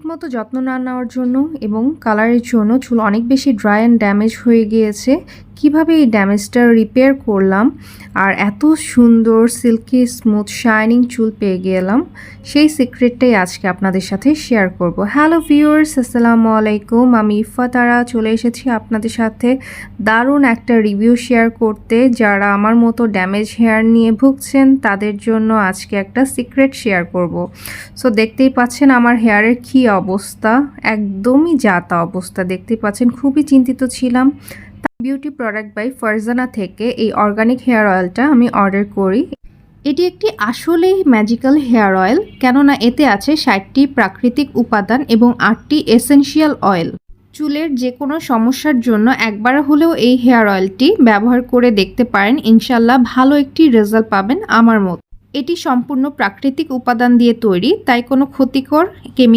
ঠিকমতো যত্ন না নেওয়ার জন্য এবং কালারের জন্য চুল অনেক বেশি ড্রাই অ্যান্ড ড্যামেজ হয়ে গিয়েছে। কিভাবে এই ড্যামেজটা রিপেয়ার করলাম আর এত সুন্দর সিল্কি স্মুথ শাইনিং চুল পেয়ে গেলাম, সেই সিক্রেটটাই আজকে আপনাদের সাথে শেয়ার করব। হ্যালো ভিউয়ার্স, আসসালামু আলাইকুম। আমি ইফা তারা চলে এসেছি আপনাদের সাথে দারুণ একটা রিভিউ শেয়ার করতে। যারা আমার মতো ড্যামেজ হেয়ার নিয়ে ভুগছেন তাদের জন্য আজকে একটা সিক্রেট শেয়ার করব। সো দেখতেই পাচ্ছেন আমার হেয়ারের কী অবস্থা, একদমই যাতা অবস্থা। দেখতেই পাচ্ছেন, খুবই চিন্তিত ছিলাম। বিউটি প্রোডাক্ট বাই ফারজানা থেকে এই অর্গানিক হেয়ার অয়েলটা আমি অর্ডার করি। এটি একটি আসলেই ম্যাজিক্যাল হেয়ার অয়েল, কেননা এতে আছে 60টি প্রাকৃতিক উপাদান এবং 8টি এসেনশিয়াল অয়েল। চুলের যে কোনো সমস্যার জন্য একবার হলেও এই হেয়ার অয়েলটি ব্যবহার করে দেখতে পারেন, ইনশাল্লাহ ভালো একটি রেজাল্ট পাবেন আমার মতো। এটি সম্পূর্ণ প্রাকৃতিক উপাদান দিয়ে তৈরি, তাই কোনো ক্ষতিকর কেমিক্যাল